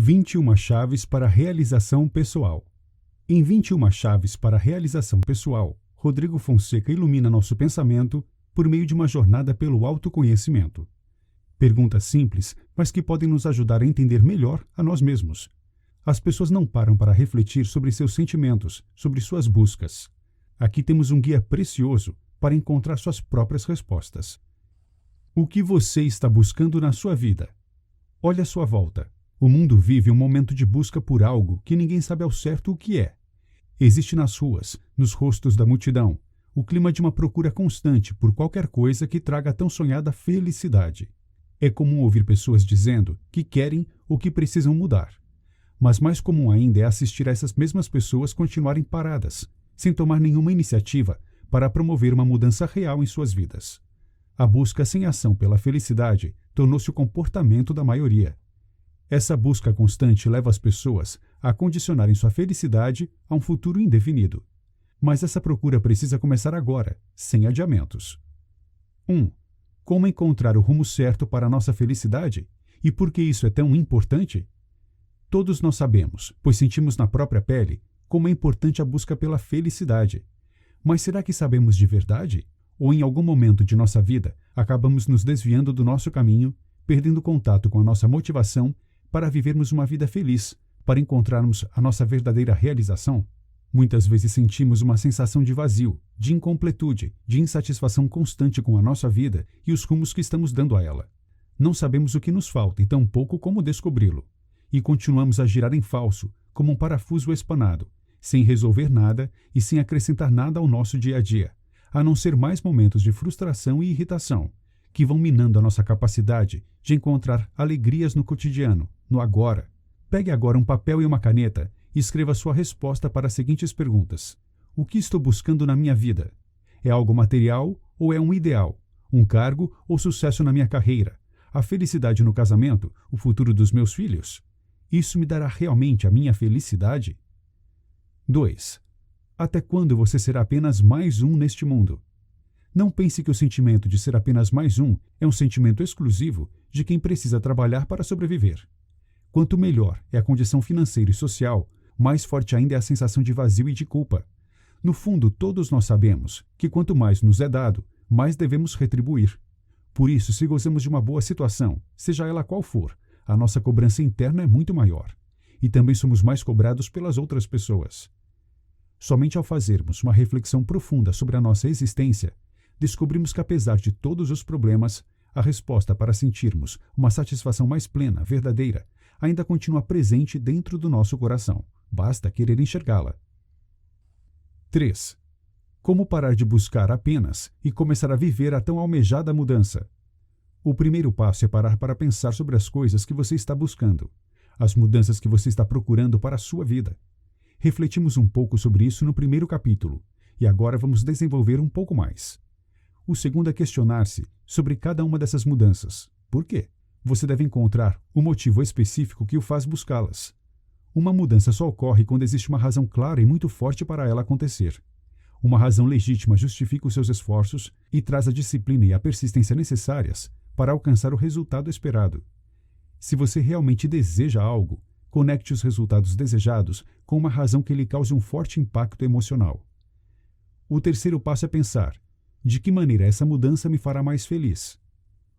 21 chaves para a realização pessoal. Em 21 chaves para a realização pessoal, Rodrigo Fonseca ilumina nosso pensamento por meio de uma jornada pelo autoconhecimento. Perguntas simples, mas que podem nos ajudar a entender melhor a nós mesmos. As pessoas não param para refletir sobre seus sentimentos, sobre suas buscas. Aqui temos um guia precioso para encontrar suas próprias respostas. O que você está buscando na sua vida? Olhe à sua volta. O mundo vive um momento de busca por algo que ninguém sabe ao certo o que é. Existe nas ruas, nos rostos da multidão, o clima de uma procura constante por qualquer coisa que traga a tão sonhada felicidade. É comum ouvir pessoas dizendo que querem ou que precisam mudar. Mas mais comum ainda é assistir a essas mesmas pessoas continuarem paradas, sem tomar nenhuma iniciativa para promover uma mudança real em suas vidas. A busca sem ação pela felicidade tornou-se o comportamento da maioria. Essa busca constante leva as pessoas a condicionarem sua felicidade a um futuro indefinido. Mas essa procura precisa começar agora, sem adiamentos. 1. Como encontrar o rumo certo para a nossa felicidade? E por que isso é tão importante? Todos nós sabemos, pois sentimos na própria pele, como é importante a busca pela felicidade. Mas será que sabemos de verdade? Ou em algum momento de nossa vida, acabamos nos desviando do nosso caminho, perdendo contato com a nossa motivação para vivermos uma vida feliz, para encontrarmos a nossa verdadeira realização? Muitas vezes sentimos uma sensação de vazio, de incompletude, de insatisfação constante com a nossa vida e os rumos que estamos dando a ela. Não sabemos o que nos falta e tampouco como descobri-lo. E continuamos a girar em falso, como um parafuso espanado, sem resolver nada e sem acrescentar nada ao nosso dia a dia, a não ser mais momentos de frustração e irritação, que vão minando a nossa capacidade de encontrar alegrias no cotidiano, no agora. Pegue agora um papel e uma caneta e escreva sua resposta para as seguintes perguntas. O que estou buscando na minha vida? É algo material ou é um ideal? Um cargo ou sucesso na minha carreira? A felicidade no casamento? O futuro dos meus filhos? Isso me dará realmente a minha felicidade? 2. Até quando você será apenas mais um neste mundo? Não pense que o sentimento de ser apenas mais um é um sentimento exclusivo de quem precisa trabalhar para sobreviver. Quanto melhor é a condição financeira e social, mais forte ainda é a sensação de vazio e de culpa. No fundo, todos nós sabemos que quanto mais nos é dado, mais devemos retribuir. Por isso, se gozamos de uma boa situação, seja ela qual for, a nossa cobrança interna é muito maior. E também somos mais cobrados pelas outras pessoas. Somente ao fazermos uma reflexão profunda sobre a nossa existência, descobrimos que apesar de todos os problemas, a resposta para sentirmos uma satisfação mais plena, verdadeira, ainda continua presente dentro do nosso coração. Basta querer enxergá-la. 3. Como parar de buscar apenas e começar a viver a tão almejada mudança? O primeiro passo é parar para pensar sobre as coisas que você está buscando, as mudanças que você está procurando para a sua vida. Refletimos um pouco sobre isso no primeiro capítulo, e agora vamos desenvolver um pouco mais. O segundo é questionar-se sobre cada uma dessas mudanças. Por quê? Você deve encontrar um motivo específico que o faz buscá-las. Uma mudança só ocorre quando existe uma razão clara e muito forte para ela acontecer. Uma razão legítima justifica os seus esforços e traz a disciplina e a persistência necessárias para alcançar o resultado esperado. Se você realmente deseja algo, conecte os resultados desejados com uma razão que lhe cause um forte impacto emocional. O terceiro passo é pensar: de que maneira essa mudança me fará mais feliz?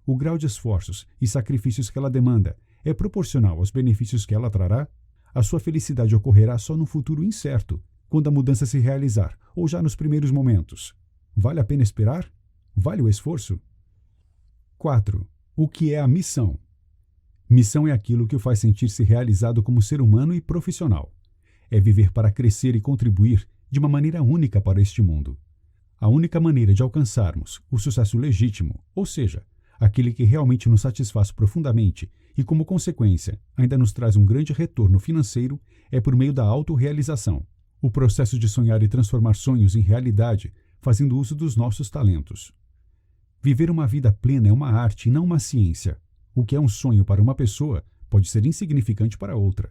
O grau de esforços e sacrifícios que ela demanda é proporcional aos benefícios que ela trará? A sua felicidade ocorrerá só num futuro incerto, quando a mudança se realizar, ou já nos primeiros momentos. Vale a pena esperar? Vale o esforço? 4. O que é a missão? Missão é aquilo que o faz sentir-se realizado como ser humano e profissional. É viver para crescer e contribuir de uma maneira única para este mundo. A única maneira de alcançarmos o sucesso legítimo, ou seja, aquele que realmente nos satisfaz profundamente e, como consequência, ainda nos traz um grande retorno financeiro, é por meio da autorrealização, o processo de sonhar e transformar sonhos em realidade, fazendo uso dos nossos talentos. Viver uma vida plena é uma arte e não uma ciência. O que é um sonho para uma pessoa pode ser insignificante para outra.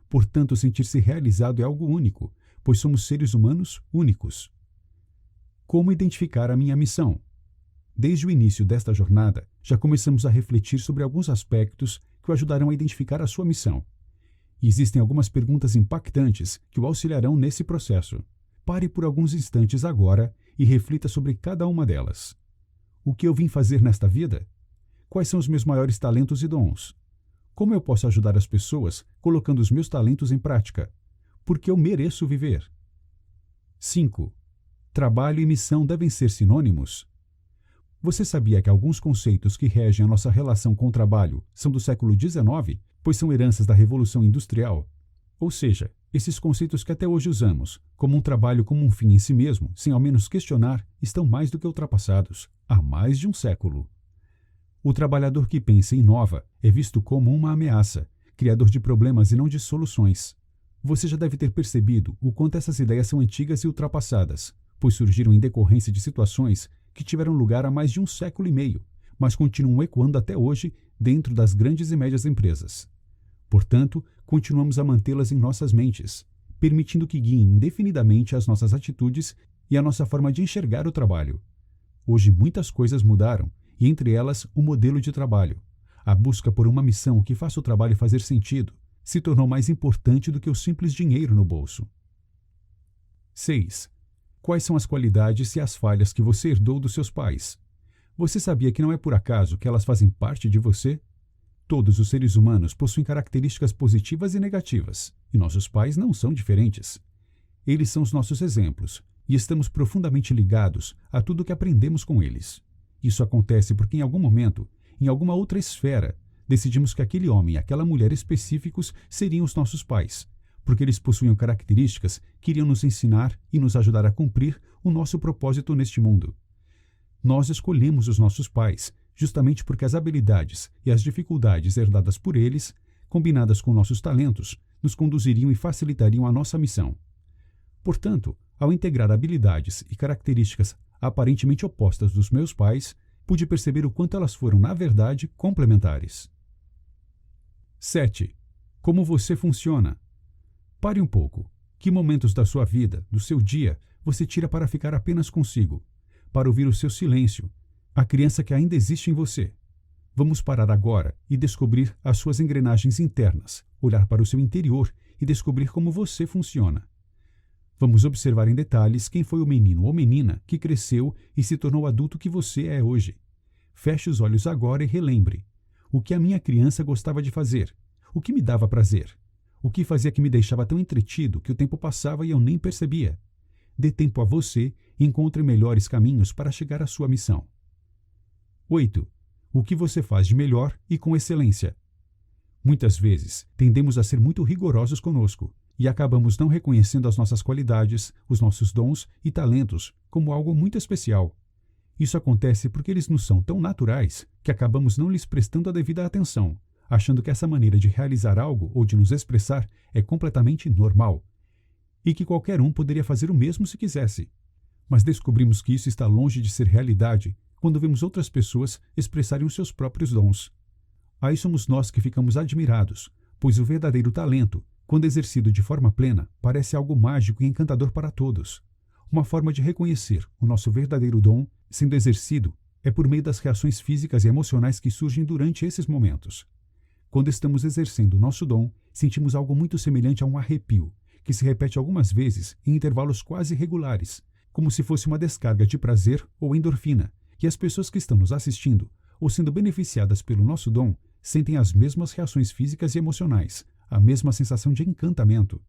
Portanto, sentir-se realizado é algo único, pois somos seres humanos únicos. Como identificar a minha missão? Desde o início desta jornada, já começamos a refletir sobre alguns aspectos que o ajudarão a identificar a sua missão. E existem algumas perguntas impactantes que o auxiliarão nesse processo. Pare por alguns instantes agora e reflita sobre cada uma delas. O que eu vim fazer nesta vida? Quais são os meus maiores talentos e dons? Como eu posso ajudar as pessoas colocando os meus talentos em prática? Porque eu mereço viver. 5. Trabalho e missão devem ser sinônimos? Você sabia que alguns conceitos que regem a nossa relação com o trabalho são do século XIX, pois são heranças da Revolução Industrial? Ou seja, esses conceitos que até hoje usamos, como um trabalho como um fim em si mesmo, sem ao menos questionar, estão mais do que ultrapassados, há mais de um século. O trabalhador que pensa e inova é visto como uma ameaça, criador de problemas e não de soluções. Você já deve ter percebido o quanto essas ideias são antigas e ultrapassadas, pois surgiram em decorrência de situações que tiveram lugar há mais de um século e meio, mas continuam ecoando até hoje dentro das grandes e médias empresas. Portanto, continuamos a mantê-las em nossas mentes, permitindo que guiem indefinidamente as nossas atitudes e a nossa forma de enxergar o trabalho. Hoje muitas coisas mudaram, e entre elas o modelo de trabalho. A busca por uma missão que faça o trabalho fazer sentido se tornou mais importante do que o simples dinheiro no bolso. 6. Quais são as qualidades e as falhas que você herdou dos seus pais? Você sabia que não é por acaso que elas fazem parte de você? Todos os seres humanos possuem características positivas e negativas, e nossos pais não são diferentes. Eles são os nossos exemplos, e estamos profundamente ligados a tudo o que aprendemos com eles. Isso acontece porque em algum momento, em alguma outra esfera, decidimos que aquele homem e aquela mulher específicos seriam os nossos pais, porque eles possuíam características que iriam nos ensinar e nos ajudar a cumprir o nosso propósito neste mundo. Nós escolhemos os nossos pais justamente porque as habilidades e as dificuldades herdadas por eles, combinadas com nossos talentos, nos conduziriam e facilitariam a nossa missão. Portanto, ao integrar habilidades e características aparentemente opostas dos meus pais, pude perceber o quanto elas foram, na verdade, complementares. 7. Como você funciona? Pare um pouco. Que momentos da sua vida, do seu dia, você tira para ficar apenas consigo, para ouvir o seu silêncio, a criança que ainda existe em você? Vamos parar agora e descobrir as suas engrenagens internas, olhar para o seu interior e descobrir como você funciona. Vamos observar em detalhes quem foi o menino ou menina que cresceu e se tornou o adulto que você é hoje. Feche os olhos agora e relembre. O que a minha criança gostava de fazer? O que me dava prazer? O que fazia que me deixava tão entretido que o tempo passava e eu nem percebia? Dê tempo a você e encontre melhores caminhos para chegar à sua missão. 8. O que você faz de melhor e com excelência? Muitas vezes, tendemos a ser muito rigorosos conosco e acabamos não reconhecendo as nossas qualidades, os nossos dons e talentos como algo muito especial. Isso acontece porque eles nos são tão naturais que acabamos não lhes prestando a devida atenção, achando que essa maneira de realizar algo ou de nos expressar é completamente normal e que qualquer um poderia fazer o mesmo se quisesse. Mas descobrimos que isso está longe de ser realidade quando vemos outras pessoas expressarem os seus próprios dons. Aí somos nós que ficamos admirados, pois o verdadeiro talento, quando exercido de forma plena, parece algo mágico e encantador para todos. Uma forma de reconhecer o nosso verdadeiro dom, sendo exercido, é por meio das reações físicas e emocionais que surgem durante esses momentos. Quando estamos exercendo o nosso dom, sentimos algo muito semelhante a um arrepio, que se repete algumas vezes em intervalos quase regulares, como se fosse uma descarga de prazer ou endorfina, e as pessoas que estão nos assistindo ou sendo beneficiadas pelo nosso dom sentem as mesmas reações físicas e emocionais, a mesma sensação de encantamento.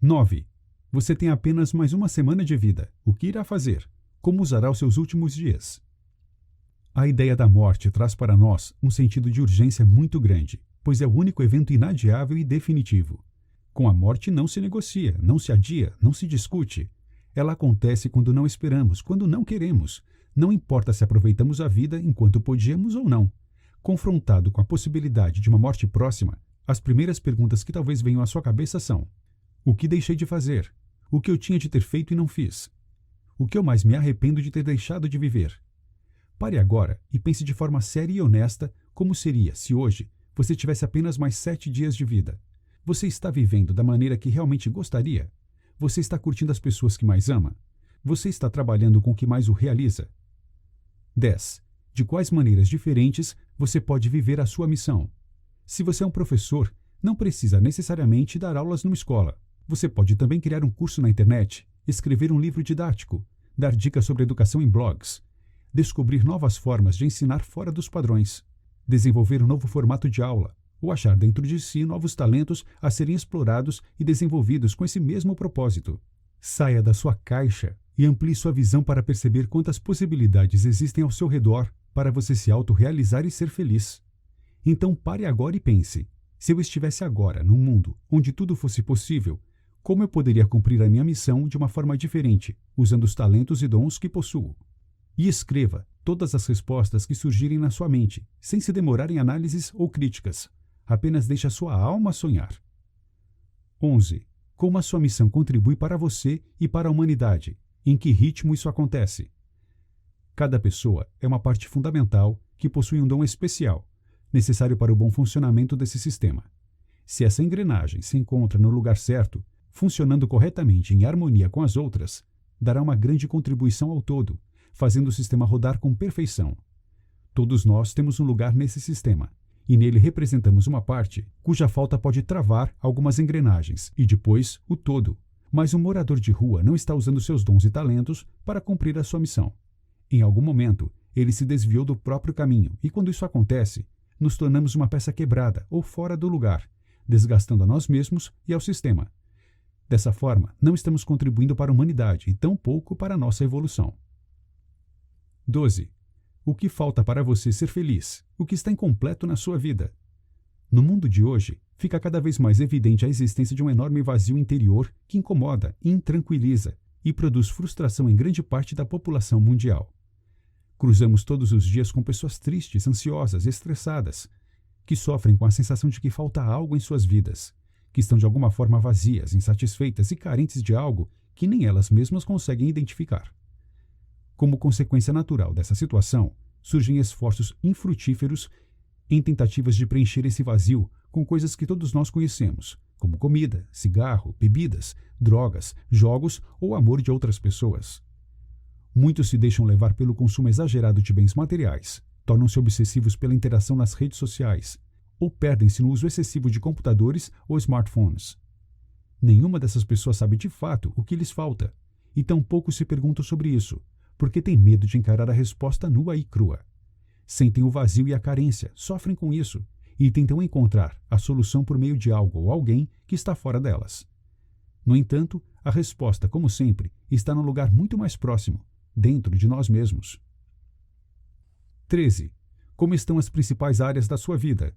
9. Você tem apenas mais uma semana de vida. O que irá fazer? Como usará os seus últimos dias? A ideia da morte traz para nós um sentido de urgência muito grande, pois é o único evento inadiável e definitivo. Com a morte não se negocia, não se adia, não se discute. Ela acontece quando não esperamos, quando não queremos. Não importa se aproveitamos a vida enquanto podíamos ou não. Confrontado com a possibilidade de uma morte próxima, as primeiras perguntas que talvez venham à sua cabeça são: o que deixei de fazer? O que eu tinha de ter feito e não fiz? O que eu mais me arrependo de ter deixado de viver? Pare agora e pense de forma séria e honesta como seria se hoje você tivesse apenas mais 7 dias de vida. Você está vivendo da maneira que realmente gostaria? Você está curtindo as pessoas que mais ama? Você está trabalhando com o que mais o realiza? 10. De quais maneiras diferentes você pode viver a sua missão? Se você é um professor, Não precisa necessariamente dar aulas numa escola. Você pode também criar um curso na internet, escrever um livro didático, dar dicas sobre educação em blogs, descobrir novas formas de ensinar fora dos padrões, desenvolver um novo formato de aula, ou achar dentro de si novos talentos a serem explorados e desenvolvidos com esse mesmo propósito. Saia da sua caixa e amplie sua visão para perceber quantas possibilidades existem ao seu redor para você se autorrealizar e ser feliz. Então pare agora e pense: se eu estivesse agora num mundo onde tudo fosse possível, como eu poderia cumprir a minha missão de uma forma diferente, usando os talentos e dons que possuo? E escreva todas as respostas que surgirem na sua mente, sem se demorar em análises ou críticas. Apenas deixe a sua alma sonhar. 11. Como a sua missão contribui para você e para a humanidade? Em que ritmo isso acontece? Cada pessoa é uma parte fundamental que possui um dom especial, necessário para o bom funcionamento desse sistema. Se essa engrenagem se encontra no lugar certo, funcionando corretamente em harmonia com as outras, dará uma grande contribuição ao todo, fazendo o sistema rodar com perfeição. Todos nós temos um lugar nesse sistema, e nele representamos uma parte cuja falta pode travar algumas engrenagens e depois o todo. Mas um morador de rua não está usando seus dons e talentos para cumprir a sua missão. Em algum momento, ele se desviou do próprio caminho, e quando isso acontece, nos tornamos uma peça quebrada ou fora do lugar, desgastando a nós mesmos e ao sistema. Dessa forma, não estamos contribuindo para a humanidade e tampouco para a nossa evolução. 12. O que falta para você ser feliz? O que está incompleto na sua vida? No mundo de hoje, fica cada vez mais evidente a existência de um enorme vazio interior que incomoda, intranquiliza e produz frustração em grande parte da população mundial. Cruzamos todos os dias com pessoas tristes, ansiosas, estressadas, que sofrem com a sensação de que falta algo em suas vidas, que estão de alguma forma vazias, insatisfeitas e carentes de algo que nem elas mesmas conseguem identificar. Como consequência natural dessa situação, surgem esforços infrutíferos em tentativas de preencher esse vazio com coisas que todos nós conhecemos, como comida, cigarro, bebidas, drogas, jogos ou amor de outras pessoas. Muitos se deixam levar pelo consumo exagerado de bens materiais, tornam-se obsessivos pela interação nas redes sociais ou perdem-se no uso excessivo de computadores ou smartphones. Nenhuma dessas pessoas sabe de fato o que lhes falta, e tampouco se perguntam sobre isso, porque têm medo de encarar a resposta nua e crua. Sentem o vazio e a carência, sofrem com isso e tentam encontrar a solução por meio de algo ou alguém que está fora delas. No entanto, a resposta, como sempre, está num lugar muito mais próximo, dentro de nós mesmos. 13. Como estão as principais áreas da sua vida?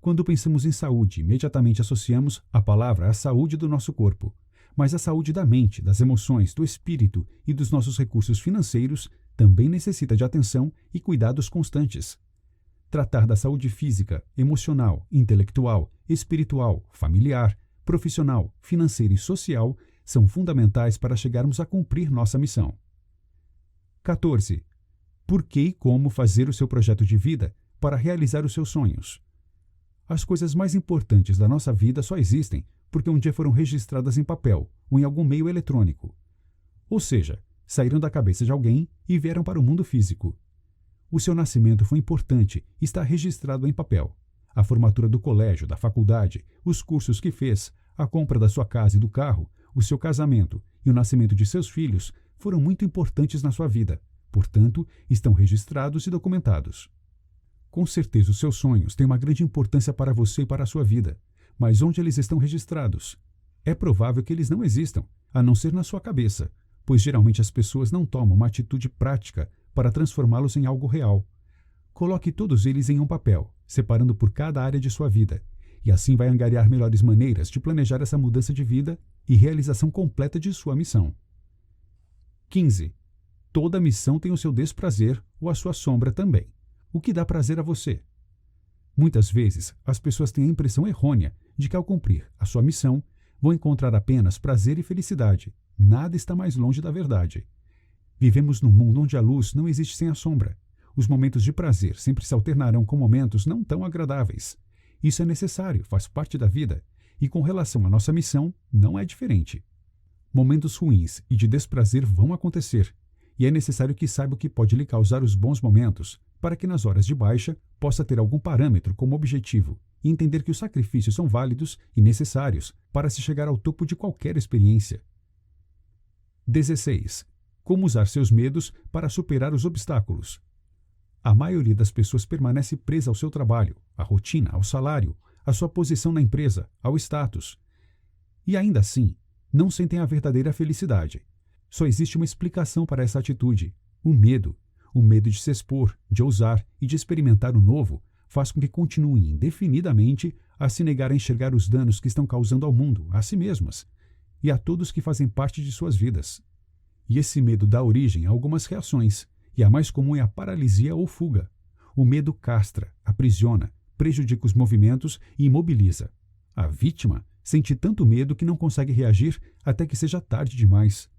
Quando pensamos em saúde, imediatamente associamos a palavra à saúde do nosso corpo, mas a saúde da mente, das emoções, do espírito e dos nossos recursos financeiros também necessita de atenção e cuidados constantes. Tratar da saúde física, emocional, intelectual, espiritual, familiar, profissional, financeira e social são fundamentais para chegarmos a cumprir nossa missão. 14. Por que e como fazer o seu projeto de vida para realizar os seus sonhos? As coisas mais importantes da nossa vida só existem porque um dia foram registradas em papel ou em algum meio eletrônico. Ou seja, saíram da cabeça de alguém e vieram para o mundo físico. O seu nascimento foi importante e está registrado em papel. A formatura do colégio, da faculdade, os cursos que fez, a compra da sua casa e do carro, o seu casamento e o nascimento de seus filhos foram muito importantes na sua vida. Portanto, estão registrados e documentados. Com certeza os seus sonhos têm uma grande importância para você e para a sua vida. Mas onde eles estão registrados? É provável que eles não existam, a não ser na sua cabeça, pois geralmente as pessoas não tomam uma atitude prática para transformá-los em algo real. Coloque todos eles em um papel, separando por cada área de sua vida, e assim vai angariar melhores maneiras de planejar essa mudança de vida e realização completa de sua missão. 15. Toda missão tem o seu desprazer ou a sua sombra também. O que dá prazer a você? Muitas vezes, as pessoas têm a impressão errônea de que, ao cumprir a sua missão, vão encontrar apenas prazer e felicidade. Nada está mais longe da verdade. Vivemos num mundo onde a luz não existe sem a sombra. Os momentos de prazer sempre se alternarão com momentos não tão agradáveis. Isso é necessário, faz parte da vida, e com relação à nossa missão, não é diferente. Momentos ruins e de desprazer vão acontecer, e é necessário que saiba o que pode lhe causar os bons momentos, para que nas horas de baixa possa ter algum parâmetro como objetivo e entender que os sacrifícios são válidos e necessários para se chegar ao topo de qualquer experiência. 16. Como usar seus medos para superar os obstáculos. A maioria das pessoas permanece presa ao seu trabalho, à rotina, ao salário, à sua posição na empresa, ao status. E ainda assim, não sentem a verdadeira felicidade. Só existe uma explicação para essa atitude: o medo. O medo de se expor, de ousar e de experimentar o novo faz com que continuem indefinidamente a se negar a enxergar os danos que estão causando ao mundo, a si mesmas e a todos que fazem parte de suas vidas. E esse medo dá origem a algumas reações, e a mais comum é a paralisia ou fuga. O medo castra, aprisiona, prejudica os movimentos e imobiliza. A vítima sente tanto medo que não consegue reagir até que seja tarde demais.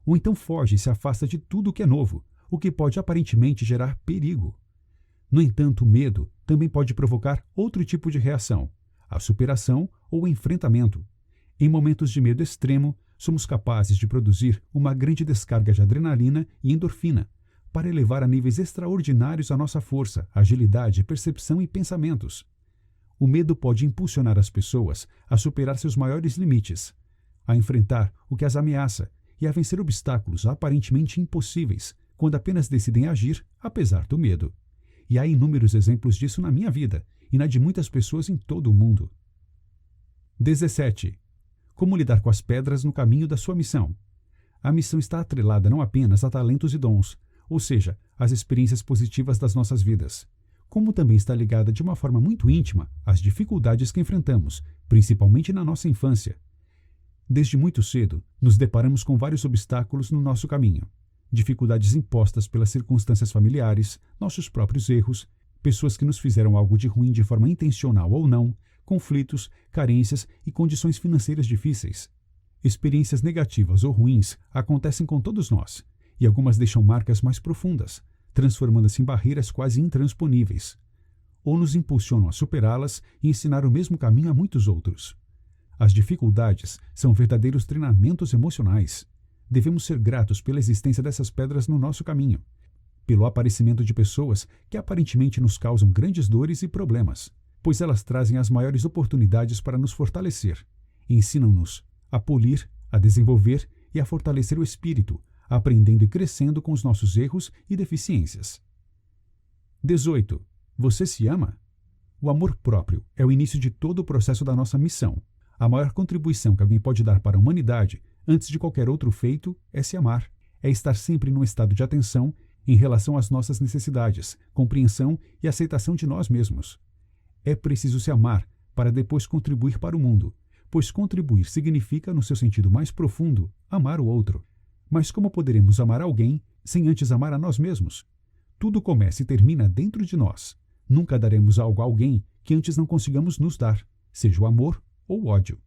Ou então foge e se afasta de tudo o que é novo, o que pode aparentemente gerar perigo. No entanto, o medo também pode provocar outro tipo de reação: a superação ou o enfrentamento. Em momentos de medo extremo, somos capazes de produzir uma grande descarga de adrenalina e endorfina para elevar a níveis extraordinários a nossa força, agilidade, percepção e pensamentos. O medo pode impulsionar as pessoas a superar seus maiores limites, a enfrentar o que as ameaça e a vencer obstáculos aparentemente impossíveis quando apenas decidem agir apesar do medo. E há inúmeros exemplos disso na minha vida e na de muitas pessoas em todo o mundo. 17. Como lidar com as pedras no caminho da sua missão. A missão está atrelada não apenas a talentos e dons, ou seja, às experiências positivas das nossas vidas, como também está ligada de uma forma muito íntima às dificuldades que enfrentamos, principalmente na nossa infância. Desde muito cedo, nos deparamos com vários obstáculos no nosso caminho. Dificuldades impostas pelas circunstâncias familiares, nossos próprios erros, pessoas que nos fizeram algo de ruim de forma intencional ou não, conflitos, carências e condições financeiras difíceis. Experiências negativas ou ruins acontecem com todos nós, e algumas deixam marcas mais profundas, transformando-se em barreiras quase intransponíveis, ou nos impulsionam a superá-las e ensinar o mesmo caminho a muitos outros. As dificuldades são verdadeiros treinamentos emocionais. Devemos ser gratos pela existência dessas pedras no nosso caminho, pelo aparecimento de pessoas que aparentemente nos causam grandes dores e problemas, pois elas trazem as maiores oportunidades para nos fortalecer, ensinam-nos a polir, a desenvolver e a fortalecer o espírito, aprendendo e crescendo com os nossos erros e deficiências. 18. Você se ama? O amor próprio é o início de todo o processo da nossa missão. A maior contribuição que alguém pode dar para a humanidade, antes de qualquer outro feito, é se amar. É estar sempre num estado de atenção em relação às nossas necessidades, compreensão e aceitação de nós mesmos. É preciso se amar para depois contribuir para o mundo, pois contribuir significa, no seu sentido mais profundo, amar o outro. Mas como poderemos amar alguém sem antes amar a nós mesmos? Tudo começa e termina dentro de nós. Nunca daremos algo a alguém que antes não consigamos nos dar, seja o amor ou o ódio.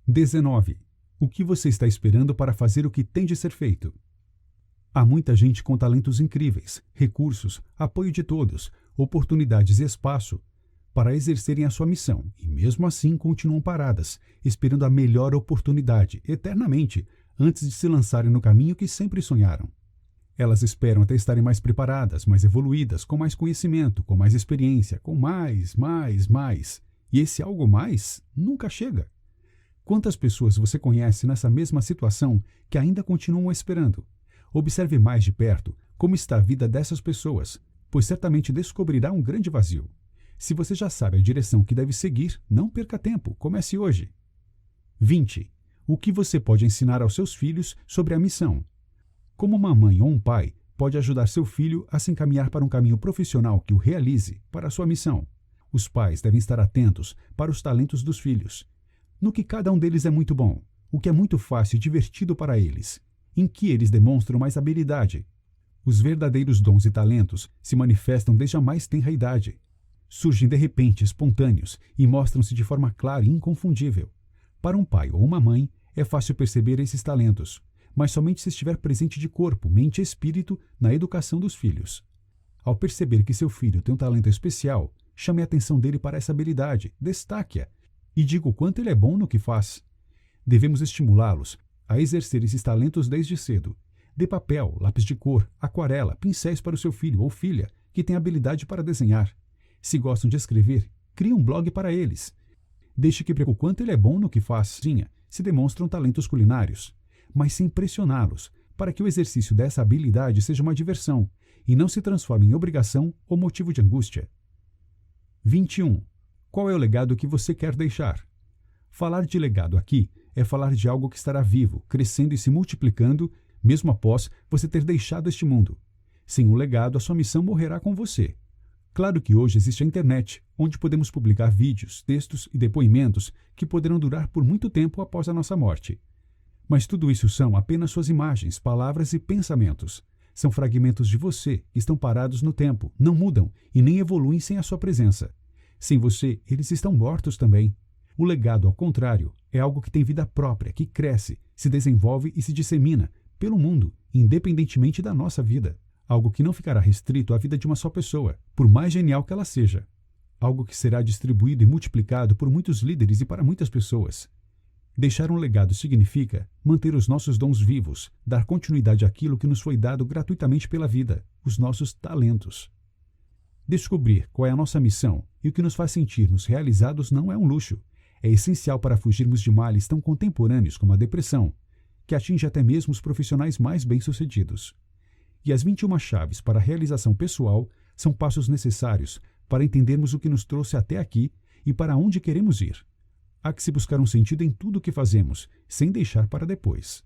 19. O que você está esperando para fazer o que tem de ser feito? Há muita gente com talentos incríveis, recursos, apoio de todos, oportunidades e espaço para exercerem a sua missão, e mesmo assim continuam paradas, esperando a melhor oportunidade, eternamente, antes de se lançarem no caminho que sempre sonharam. Elas esperam até estarem mais preparadas, mais evoluídas, com mais conhecimento, com mais experiência, com mais. E esse algo mais nunca chega. Quantas pessoas você conhece nessa mesma situação que ainda continuam esperando? Observe mais de perto como está a vida dessas pessoas, pois certamente descobrirá um grande vazio. Se você já sabe a direção que deve seguir, não perca tempo, comece hoje. 20. O que você pode ensinar aos seus filhos sobre a missão? Como uma mãe ou um pai pode ajudar seu filho a se encaminhar para um caminho profissional que o realize para a sua missão? Os pais devem estar atentos para os talentos dos filhos, no que cada um deles é muito bom, o que é muito fácil e divertido para eles, em que eles demonstram mais habilidade. Os verdadeiros dons e talentos se manifestam desde a mais tenra idade. Surgem de repente, espontâneos, e mostram-se de forma clara e inconfundível. Para um pai ou uma mãe, é fácil perceber esses talentos, mas somente se estiver presente de corpo, mente e espírito na educação dos filhos. Ao perceber que seu filho tem um talento especial, chame a atenção dele para essa habilidade, destaque-a e diga o quanto ele é bom no que faz. Devemos estimulá-los a exercer esses talentos desde cedo. Dê papel, lápis de cor, aquarela, pincéis para o seu filho ou filha que tem habilidade para desenhar. Se gostam de escrever, Crie um blog para eles. Deixe que o quanto ele é bom no que faz, se demonstram talentos culinários, mas sem pressioná-los, para que o exercício dessa habilidade seja uma diversão e não se transforme em obrigação ou motivo de angústia. 21. Qual é o legado que você quer deixar? Falar de legado aqui é falar de algo que estará vivo, crescendo e se multiplicando, mesmo após você ter deixado este mundo. Sem o legado, a sua missão morrerá com você. Claro que hoje existe a internet, onde podemos publicar vídeos, textos e depoimentos que poderão durar por muito tempo após a nossa morte. Mas tudo isso são apenas suas imagens, palavras e pensamentos. São fragmentos de você que estão parados no tempo, não mudam e nem evoluem sem a sua presença. Sem você, eles estão mortos também. O legado, ao contrário, é algo que tem vida própria, que cresce, se desenvolve e se dissemina pelo mundo, independentemente da nossa vida. Algo que não ficará restrito à vida de uma só pessoa, por mais genial que ela seja. Algo que será distribuído e multiplicado por muitos líderes e para muitas pessoas. Deixar um legado significa manter os nossos dons vivos, dar continuidade àquilo que nos foi dado gratuitamente pela vida, os nossos talentos. Descobrir qual é a nossa missão e o que nos faz sentir-nos realizados não é um luxo. É essencial para fugirmos de males tão contemporâneos como a depressão, que atinge até mesmo os profissionais mais bem-sucedidos. E as 21 chaves para a realização pessoal são passos necessários para entendermos o que nos trouxe até aqui e para onde queremos ir. Há que se buscar um sentido em tudo o que fazemos, sem deixar para depois.